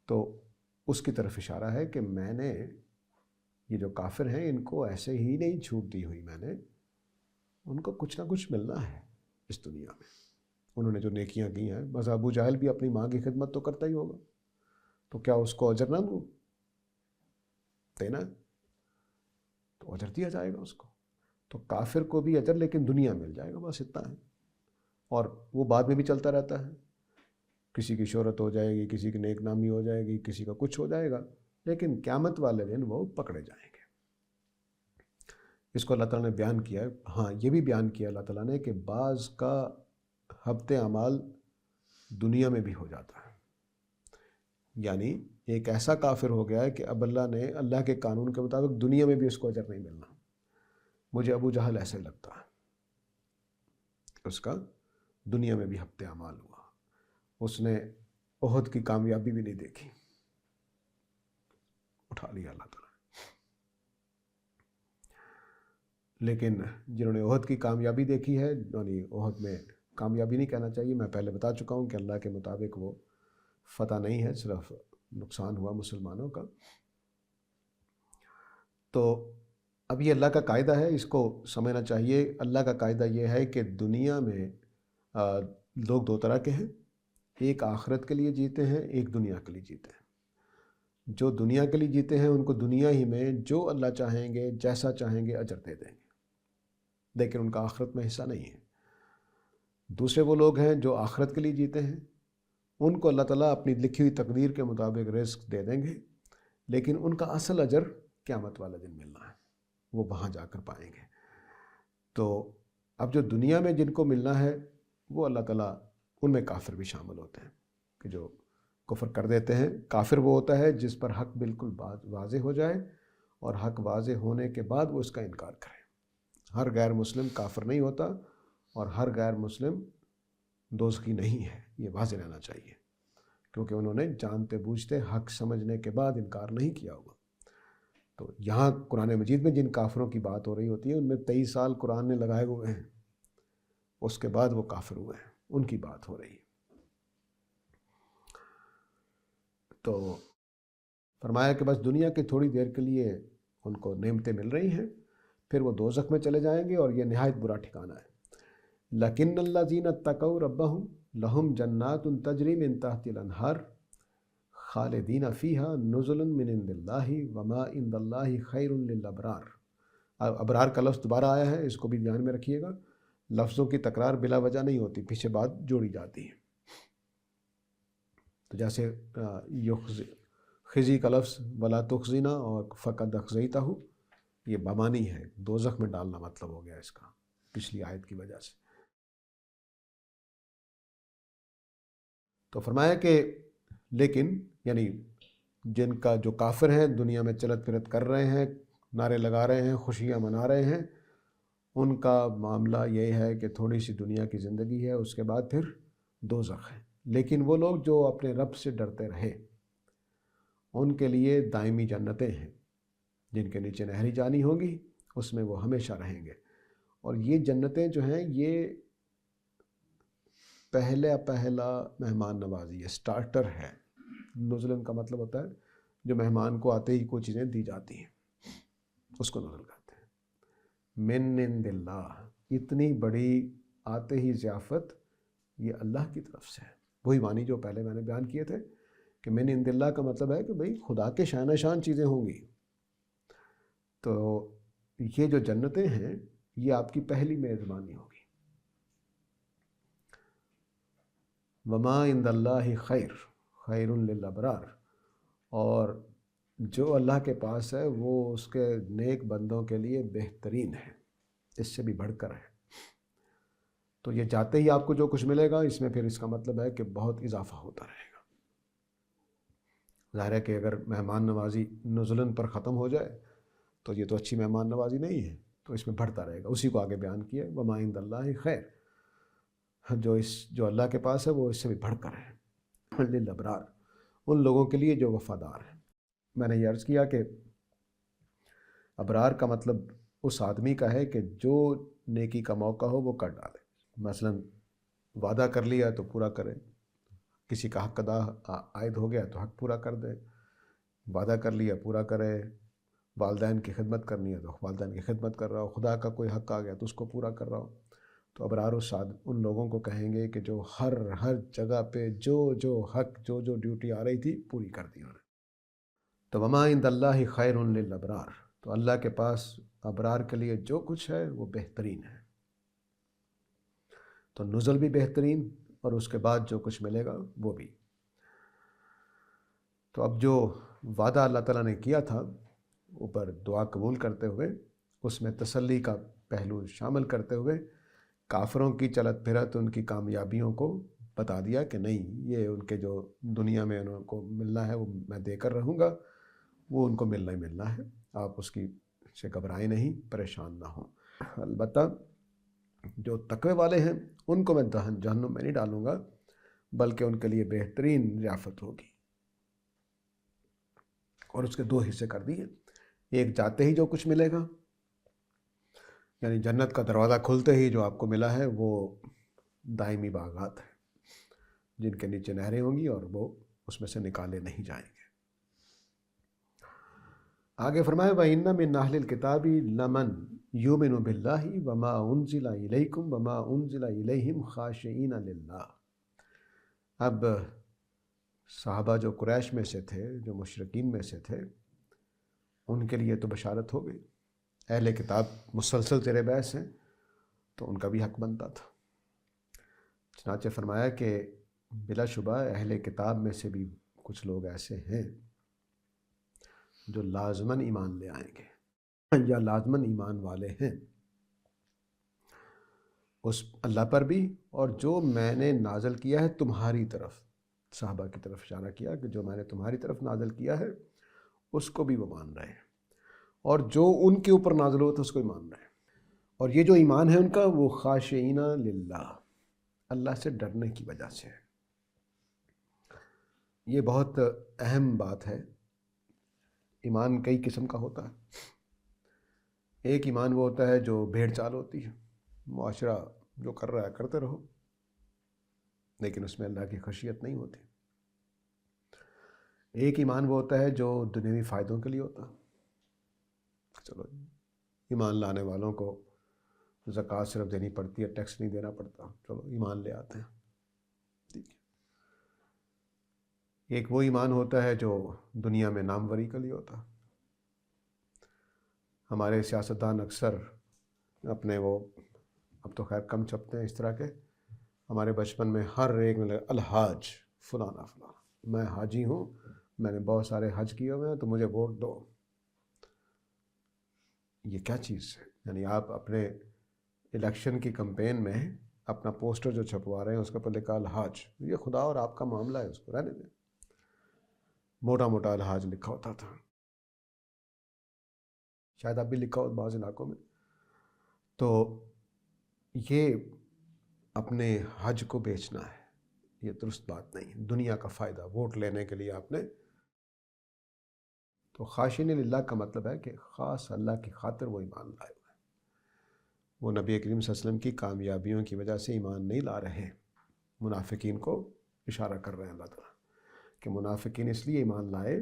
تو اس کی طرف اشارہ ہے کہ میں نے یہ جو کافر ہیں ان کو ایسے ہی نہیں چھوٹ دی ہوئی، میں نے ان کو کچھ نہ کچھ ملنا ہے اس دنیا میں۔ انہوں نے جو نیکیاں کی ہیں، بس ابو جہل بھی اپنی ماں کی خدمت تو کرتا ہی ہوگا، تو کیا اس کو اجر نہ دوں؟ دینا ہے تو اجر دیا جائے گا اس کو۔ تو کافر کو بھی اجر، لیکن دنیا مل جائے گا، بس اتنا ہے۔ اور وہ بعد میں بھی چلتا رہتا ہے، کسی کی شہرت ہو جائے گی، کسی کی نیک نامی ہو جائے گی، کسی کا کچھ ہو جائے گا، لیکن قیامت والے دن وہ پکڑے جائیں گے۔ اس کو اللہ تعالیٰ نے بیان کیا ہے۔ ہاں، یہ بھی بیان کیا اللہ تعالیٰ نے کہ بعض کا حبط اعمال دنیا میں بھی ہو جاتا ہے، یعنی ایک ایسا کافر ہو گیا ہے کہ اب اللہ نے اللہ کے قانون کے مطابق دنیا میں بھی اس کو اجر نہیں ملنا۔ مجھے ابو جہل ایسے لگتا ہے، اس کا دنیا میں بھی حبط اعمال ہوا، اس نے احد کی کامیابی بھی نہیں دیکھی، اٹھا لیا اللہ تعالیٰ۔ لیکن جنہوں نے احد کی کامیابی دیکھی ہے، یعنی احد میں کامیابی نہیں کہنا چاہیے، میں پہلے بتا چکا ہوں کہ اللہ کے مطابق وہ فتح نہیں ہے، صرف نقصان ہوا مسلمانوں کا۔ تو اب یہ اللہ کا قاعدہ ہے، اس کو سمجھنا چاہیے۔ اللہ کا قاعدہ یہ ہے کہ دنیا میں لوگ دو طرح کے ہیں، ایک آخرت کے لیے جیتے ہیں، ایک دنیا کے لیے جیتے ہیں۔ جو دنیا کے لیے جیتے ہیں ان کو دنیا ہی میں جو اللہ چاہیں گے، جیسا چاہیں گے اجر دے دیں گے، لیکن ان کا آخرت میں حصہ نہیں ہے۔ دوسرے وہ لوگ ہیں جو آخرت کے لیے جیتے ہیں، ان کو اللہ تعالیٰ اپنی لکھی ہوئی تقدیر کے مطابق رزق دے دیں گے، لیکن ان کا اصل اجر قیامت والے دن ملنا ہے، وہ وہاں جا کر پائیں گے۔ تو اب جو دنیا میں جن کو ملنا ہے وہ اللہ تعالیٰ، ان میں کافر بھی شامل ہوتے ہیں کہ جو کفر کر دیتے ہیں۔ کافر وہ ہوتا ہے جس پر حق بالکل واضح ہو جائے، اور حق واضح ہونے کے بعد وہ اس کا انکار کرے۔ ہر غیر مسلم کافر نہیں ہوتا، اور ہر غیر مسلم دوزخی نہیں ہے، یہ واضح رہنا چاہیے، کیونکہ انہوں نے جانتے بوجھتے حق سمجھنے کے بعد انکار نہیں کیا ہوگا۔ تو یہاں قرآن مجید میں جن کافروں کی بات ہو رہی ہوتی ہے، ان میں 23 سال قرآن نے لگائے ہوئے ہیں، اس کے بعد وہ کافر ہوئے ہیں، ان کی بات ہو رہی ہے۔ تو فرمایا کہ بس دنیا کی تھوڑی دیر کے لیے ان کو نعمتیں مل رہی ہیں، پھر وہ دوزخ میں چلے جائیں گے، اور یہ نہایت برا ٹھکانہ ہے۔ لَكِنَّ الَّذِينَ اتَّقَوْا رَبَّهُمْ لَهُمْ جَنَّاتٌ تَجْرِي مِن تَحْتِهَا الْأَنْهَارُ خَالِدِينَ فِيهَا نُزُلًا مِّنْ عِندِ اللَّهِ وَمَا عِندَ اللَّهِ خَيْرٌ لِلْأَبْرَارِ۔ ابرار کا لفظ دوبارہ آیا ہے، اس کو بھی دھیان میں رکھیے گا، لفظوں کی تکرار بلا وجہ نہیں ہوتی، پیچھے بات جوڑی جاتی ہے۔ تو جیسے خزی کا لفظ ولا تخزینا اور فقد اخزیتہ، یہ بمانی ہے، دوزخ میں ڈالنا مطلب ہو گیا اس کا، پچھلی آیت کی وجہ سے۔ تو فرمایا کہ لیکن، یعنی جن کا جو کافر ہیں دنیا میں چلت پھرت کر رہے ہیں، نعرے لگا رہے ہیں، خوشیاں منا رہے ہیں، ان کا معاملہ یہ ہے کہ تھوڑی سی دنیا کی زندگی ہے، اس کے بعد پھر دوزخ ہے۔ لیکن وہ لوگ جو اپنے رب سے ڈرتے رہے ان کے لیے دائمی جنتیں ہیں جن کے نیچے نہری جانی ہوگی، اس میں وہ ہمیشہ رہیں گے۔ اور یہ جنتیں جو ہیں یہ پہلا مہمان نوازی ہے، سٹارٹر ہے۔ نزلن کا مطلب ہوتا ہے جو مہمان کو آتے ہی کوئی چیزیں دی جاتی ہیں، اس کو نزل کہتے ہیں۔ من عند اللہ، اتنی بڑی آتے ہی ضیافت یہ اللہ کی طرف سے ہے۔ وہی معنی جو پہلے میں نے بیان کیے تھے کہ من عند اللہ کا مطلب ہے کہ بھئی خدا کے شان شان چیزیں ہوں گی۔ تو یہ جو جنتیں ہیں یہ آپ کی پہلی میزبانی ہوگی۔ وما عند اللہ خیر للابرار، اور جو اللہ کے پاس ہے وہ اس کے نیک بندوں کے لیے بہترین ہے، اس سے بھی بڑھ کر ہے۔ تو یہ جاتے ہی آپ کو جو کچھ ملے گا، اس میں پھر اس کا مطلب ہے کہ بہت اضافہ ہوتا رہے گا۔ ظاہر ہے کہ اگر مہمان نوازی نزلن پر ختم ہو جائے تو یہ تو اچھی مہمان نوازی نہیں ہے، تو اس میں بڑھتا رہے گا۔ اسی کو آگے بیان کیا، وما عند اللہ خیر، جو اللہ کے پاس ہے وہ اس سے بھی بڑھ کر ہے، للابرار، ان لوگوں کے لیے جو وفادار ہیں۔ میں نے یہ عرض کیا کہ ابرار کا مطلب اس آدمی کا ہے کہ جو نیکی کا موقع ہو وہ کر ڈالے۔ مثلا وعدہ کر لیا تو پورا کرے، کسی کا حق ادا عائد ہو گیا تو حق پورا کر دے، وعدہ کر لیا پورا کرے، والدین کی خدمت کرنی ہے تو والدین کی خدمت کر رہا ہو، خدا کا کوئی حق آ گیا تو اس کو پورا کر رہا ہو۔ تو ابرار ان لوگوں کو کہیں گے کہ جو ہر جگہ پہ جو حق جو ڈیوٹی آ رہی تھی پوری کر دی انہوں نے۔ تو وما عند اللہ خیر للابرار، تو اللہ کے پاس ابرار کے لیے جو کچھ ہے وہ بہترین ہے۔ تو نزل بھی بہترین، اور اس کے بعد جو کچھ ملے گا وہ بھی۔ تو اب جو وعدہ اللہ تعالیٰ نے کیا تھا اوپر دعا قبول کرتے ہوئے، اس میں تسلی کا پہلو شامل کرتے ہوئے کافروں کی چلت پھرت، ان کی کامیابیوں کو بتا دیا کہ نہیں، یہ ان کے جو دنیا میں ان کو ملنا ہے وہ میں دے کر رہوں گا، وہ ان کو ملنا ہی ملنا ہے، آپ اس کی سے گھبرائیں نہیں، پریشان نہ ہوں۔ البتہ جو تقوی والے ہیں ان کو میں جہنم میں نہیں ڈالوں گا، بلکہ ان کے لیے بہترین ضیافت ہوگی۔ اور اس کے دو حصے کر دیے، ایک جاتے ہی جو کچھ ملے گا، یعنی جنت کا دروازہ کھلتے ہی جو آپ کو ملا ہے وہ دائمی باغات ہیں جن کے نیچے نہریں ہوں گی اور وہ اس میں سے نکالے نہیں جائیں گے۔ آگے فرمایا وَإِنَّ مِنْ أَهْلِ الْكِتَابِ لَمَنْ يُؤْمِنُ بِاللَّهِ وَمَا أُنزِلَ إِلَيْكُمْ وَمَا أُنزِلَ إِلَيْهِمْ خَاشِعِينَ لِلَّهِ۔ اب صحابہ جو قریش میں سے تھے، جو مشرکین میں سے تھے، ان کے لیے تو بشارت ہو گئی، اہل کتاب مسلسل زیر بحث ہیں تو ان کا بھی حق بنتا تھا۔ چنانچہ فرمایا کہ بلا شبہ اہل کتاب میں سے بھی کچھ لوگ ایسے ہیں جو لازماً ایمان لے آئیں گے یا لازماً ایمان والے ہیں اس اللہ پر بھی، اور جو میں نے نازل کیا ہے تمہاری طرف، صحابہ کی طرف اشارہ کیا کہ جو میں نے تمہاری طرف نازل کیا ہے اس کو بھی وہ مان رہے ہیں، اور جو ان کے اوپر نازل ہوا تھا اس کو بھی مان رہے ہیں۔ اور یہ جو ایمان ہے ان کا وہ خاشعین للہ، اللہ سے ڈرنے کی وجہ سے ہے۔ یہ بہت اہم بات ہے۔ ایمان کئی قسم کا ہوتا ہے۔ ایک ایمان وہ ہوتا ہے جو بھیڑ چال ہوتی ہے، معاشرہ جو کر رہا ہے کرتے رہو، لیکن اس میں اللہ کی خشیت نہیں ہوتی۔ ایک ایمان وہ ہوتا ہے جو دنیوی فائدوں کے لیے ہوتا ہے، چلو ایمان لانے والوں کو زکوٰۃ صرف دینی پڑتی ہے، ٹیکس نہیں دینا پڑتا، چلو ایمان لے آتے ہیں، ٹھیک ہے۔ ایک وہ ایمان ہوتا ہے جو دنیا میں ناموری کے لیے ہوتا ہے۔ ہمارے سیاستدان اکثر اپنے وہ اب تو خیر کم چھپتے ہیں اس طرح کے، ہمارے بچپن میں ہر ایک میں الحاج فلانا فلانا، میں حاجی ہوں، میں نے بہت سارے حج کیے ہوئے ہیں تو مجھے ووٹ دو۔ یہ کیا چیز ہے؟ یعنی آپ اپنے الیکشن کی کمپین میں اپنا پوسٹر جو چھپوا رہے ہیں اس کے اوپر لکھا الحاج، یہ خدا اور آپ کا معاملہ ہے، اس کو رہنے دیں۔ موٹا موٹا الحاج لکھا ہوتا تھا، شاید اب بھی لکھا ہو بعض علاقوں میں. تو یہ اپنے حج کو بیچنا ہے، یہ درست بات نہیں ہے. دنیا کا فائدہ ووٹ لینے کے لیے آپ نے. تو خاشعین للہ کا مطلب ہے کہ خاص اللہ کی خاطر وہ ایمان لائے ہوئے ہیں. وہ نبی کریم صلی اللہ علیہ وسلم کی کامیابیوں کی وجہ سے ایمان نہیں لا رہے. منافقین کو اشارہ کر رہے ہیں اللہ تعالیٰ کہ منافقین اس لیے ایمان لائے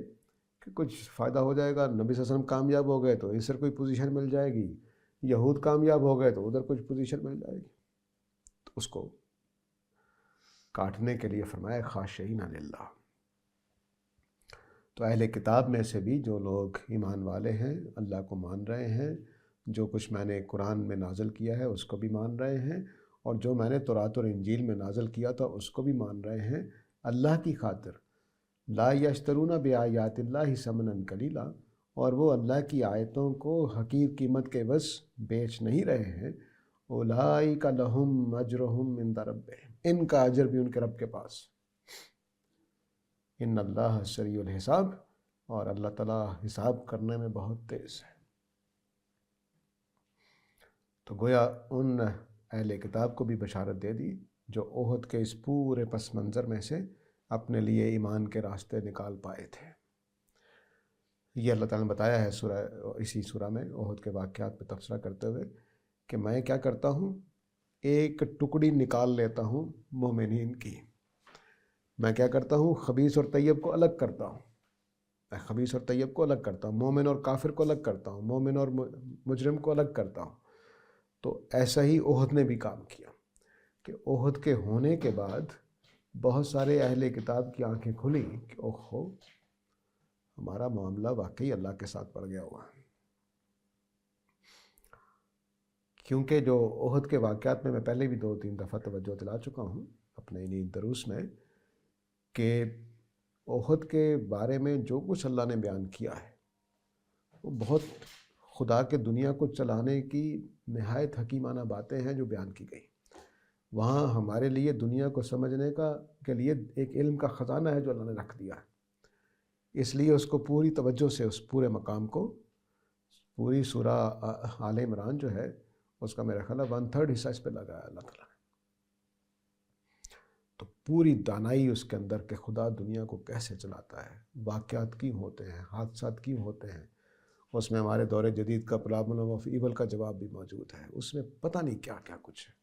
کہ کچھ فائدہ ہو جائے گا. نبی صلی اللہ علیہ وسلم کامیاب ہو گئے تو ادھر کوئی پوزیشن مل جائے گی، یہود کامیاب ہو گئے تو ادھر کچھ پوزیشن مل جائے گی. تو اس کو کاٹنے کے لیے فرمایا خاشعین للہ. تو اہل کتاب میں سے بھی جو لوگ ایمان والے ہیں، اللہ کو مان رہے ہیں، جو کچھ میں نے قرآن میں نازل کیا ہے اس کو بھی مان رہے ہیں، اور جو میں نے تورات اور انجیل میں نازل کیا تھا اس کو بھی مان رہے ہیں اللہ کی خاطر. لا یشترون بآیات اللہ ثمنا قلیلا، اور وہ اللہ کی آیتوں کو حقیر قیمت کے عوض بیچ نہیں رہے ہیں. اولئک لہم اجرہم عند ربہم، ان کا اجر بھی ان کے رب کے پاس. ان اللہ سریع الحساب، اور اللہ تعالیٰ حساب کرنے میں بہت تیز ہے. تو گویا ان اہل کتاب کو بھی بشارت دے دی جو احد کے اس پورے پس منظر میں سے اپنے لیے ایمان کے راستے نکال پائے تھے. یہ اللہ تعالیٰ نے بتایا ہے اسی سورہ میں احد کے واقعات پہ تبصرہ کرتے ہوئے کہ میں کیا کرتا ہوں، ایک ٹکڑی نکال لیتا ہوں مومنین کی. میں کیا کرتا ہوں، خبیث اور طیب کو الگ کرتا ہوں. میں خبیث اور طیب کو الگ کرتا ہوں، مومن اور کافر کو الگ کرتا ہوں، مومن اور مجرم کو الگ کرتا ہوں. تو ایسا ہی احد نے بھی کام کیا کہ احد کے ہونے کے بعد بہت سارے اہل کتاب کی آنکھیں کھلیں کہ اوہو، ہمارا معاملہ واقعی اللہ کے ساتھ پڑ گیا ہوا ہے. کیونکہ جو احد کے واقعات میں پہلے بھی 2-3 دفعہ توجہ دلا چکا ہوں اپنے انہی دروس میں کہ احد کے بارے میں جو کچھ اللہ نے بیان کیا ہے وہ بہت خدا کے دنیا کو چلانے کی نہایت حکیمانہ باتیں ہیں جو بیان کی گئی. وہاں ہمارے لیے دنیا کو سمجھنے کے لیے ایک علم کا خزانہ ہے جو اللہ نے رکھ دیا ہے. اس لیے اس کو پوری توجہ سے اس پورے مقام کو، پوری سورہ آل عمران جو ہے اس کا میرا خیال ہے 1/3 حصہ اس پہ لگایا اللہ تعالیٰ نے. تو پوری دانائی اس کے اندر کہ خدا دنیا کو کیسے چلاتا ہے، واقعات کیوں ہوتے ہیں، حادثات کیوں ہوتے ہیں. اس میں ہمارے دور جدید کا پرابلم آف ایول کا جواب بھی موجود ہے. اس میں پتہ نہیں کیا کیا کچھ ہے.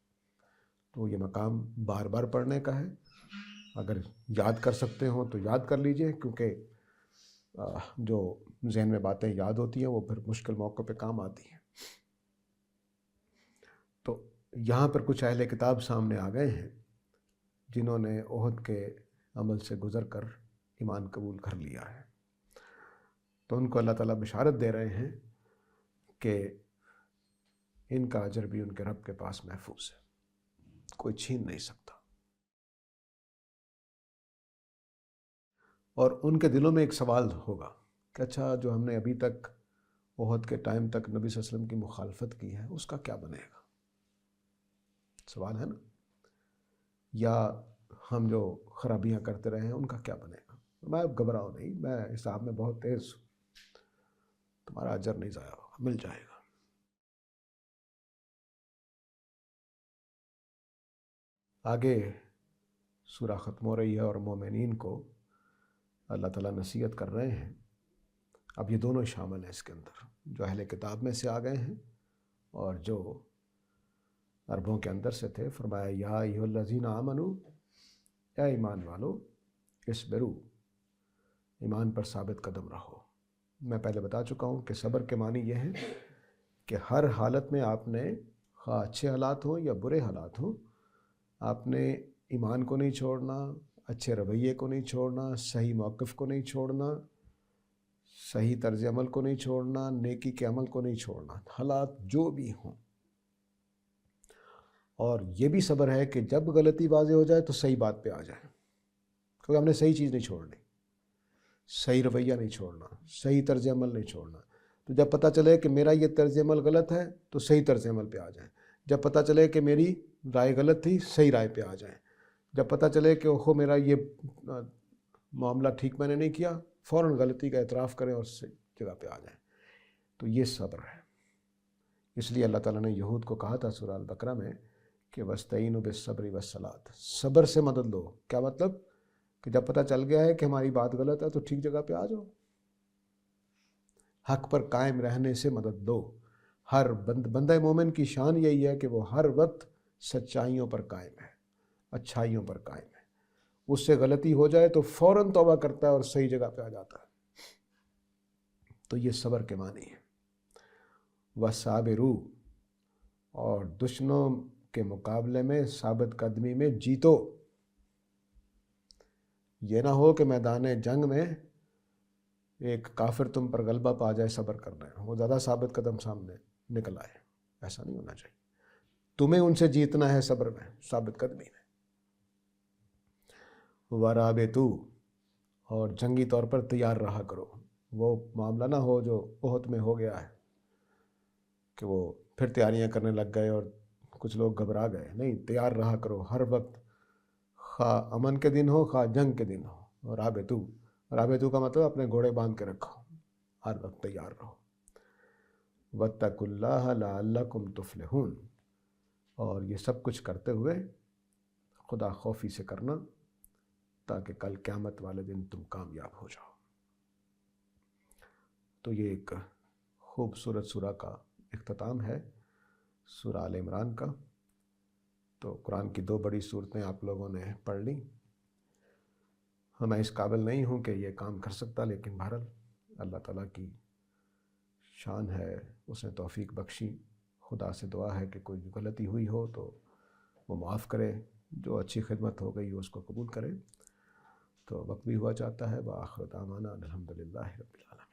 تو یہ مقام بار بار پڑھنے کا ہے. اگر یاد کر سکتے ہوں تو یاد کر لیجئے، کیونکہ جو ذہن میں باتیں یاد ہوتی ہیں وہ پھر مشکل موقع پہ کام آتی ہیں. تو یہاں پر کچھ اہل کتاب سامنے آ گئے ہیں جنہوں نے احد کے عمل سے گزر کر ایمان قبول کر لیا ہے. تو ان کو اللہ تعالیٰ بشارت دے رہے ہیں کہ ان کا اجر بھی ان کے رب کے پاس محفوظ ہے، کوئی چھین نہیں سکتا. اور ان کے دلوں میں ایک سوال ہوگا کہ اچھا، جو ہم نے ابھی تک احد کے ٹائم تک نبی صلی اللہ علیہ وسلم کی مخالفت کی ہے اس کا کیا بنے گا؟ سوال ہے نا. یا ہم جو خرابیاں کرتے رہے ہیں ان کا کیا بنے گا؟ میں گھبراؤ نہیں، میں حساب میں بہت تیز ہوں، تمہارا اجر نہیں ضائع ہوگا، مل جائے گا. آگے سورہ ختم ہو رہی ہے اور مومنین کو اللہ تعالیٰ نصیحت کر رہے ہیں. اب یہ دونوں شامل ہیں اس کے اندر، جو اہل کتاب میں سے آ گئے ہیں اور جو عربوں کے اندر سے تھے. فرمایا یا ایھا الذین آمنوا، اے ایمان والو، اصبروا، ایمان پر ثابت قدم رہو. میں پہلے بتا چکا ہوں کہ صبر کے معنی یہ ہیں کہ ہر حالت میں آپ نے، خواہ اچھے حالات ہوں یا برے حالات ہوں، آپ نے ایمان کو نہیں چھوڑنا، اچھے رویے کو نہیں چھوڑنا، صحیح موقف کو نہیں چھوڑنا، صحیح طرز عمل کو نہیں چھوڑنا، نیکی کے عمل کو نہیں چھوڑنا، حالات جو بھی ہوں. اور یہ بھی صبر ہے کہ جب غلطی واضح ہو جائے تو صحیح بات پہ آ جائے، کیونکہ ہم نے صحیح چیز نہیں چھوڑنی، صحیح رویہ نہیں چھوڑنا، صحیح طرز عمل نہیں چھوڑنا. تو جب پتہ چلے کہ میرا یہ طرز عمل غلط ہے تو صحیح طرز عمل پہ آ جائیں. جب پتہ چلے کہ میری رائے غلط تھی، صحیح رائے پہ آ جائیں. جب پتہ چلے کہ اوہو میرا یہ معاملہ ٹھیک میں نے نہیں کیا، فوراً غلطی کا اعتراف کریں اور اس جگہ پہ آ جائیں. تو یہ صبر ہے. اس لیے اللہ تعالیٰ نے یہود کو کہا تھا سورہ البقرہ میں کہ وَاسْتَعِینُوا بِالصَّبْرِ وَالصَّلَاةِ، صبر سے مدد لو. کیا مطلب؟ کہ جب پتہ چل گیا ہے کہ ہماری بات غلط ہے تو ٹھیک جگہ پہ آ جاؤ. حق پر قائم رہنے سے مدد دو. ہر بندہ مومن کی شان یہی ہے کہ وہ ہر وقت سچائیوں پر قائم ہے، اچھائیوں پر قائم ہے. اس سے غلطی ہو جائے تو فوراً توبہ کرتا ہے اور صحیح جگہ پہ آ جاتا ہے. تو یہ صبر کے معنی ہے. وَصَابِرُوا، اور دشمنوں کے مقابلے میں ثابت قدمی میں جیتو. یہ نہ ہو کہ میدان جنگ میں ایک کافر تم پر غلبہ پا جائے صبر کرنا ہے، وہ زیادہ ثابت قدم سامنے نکل آئے. ایسا نہیں ہونا چاہیے. تمہیں ان سے جیتنا ہے صبر میں، ثابت قدمی میں. وَرَابِطُوا، اور جنگی طور پر تیار رہا کرو. وہ معاملہ نہ ہو جو احد میں ہو گیا ہے کہ وہ پھر تیاریاں کرنے لگ گئے اور کچھ لوگ گھبرا گئے. نہیں، تیار رہا کرو ہر وقت، خواہ امن کے دن ہو خواہ جنگ کے دن ہو. اور رابطو کا مطلب اپنے گھوڑے باندھ کے رکھو، ہر وقت تیار رہو. وَاتَّقُوا اللَّهَ لَعَلَّكُمْ تُفْلِحُونَ، اور یہ سب کچھ کرتے ہوئے خدا خوفی سے کرنا تاکہ کل قیامت والے دن تم کامیاب ہو جاؤ. تو یہ ایک خوبصورت سورہ کا اختتام ہے، سورہ آل عمران کا. تو قرآن کی 2 بڑی صورتیں آپ لوگوں نے پڑھ لی. میں اس قابل نہیں ہوں کہ یہ کام کر سکتا، لیکن بہرحال اللہ تعالیٰ کی شان ہے، اس نے توفیق بخشی. خدا سے دعا ہے کہ کوئی غلطی ہوئی ہو تو وہ معاف کرے، جو اچھی خدمت ہو گئی اس کو قبول کرے. تو وقت بھی ہوا چاہتا ہے. وآخر دعوانا الحمدللہ رب العالمین.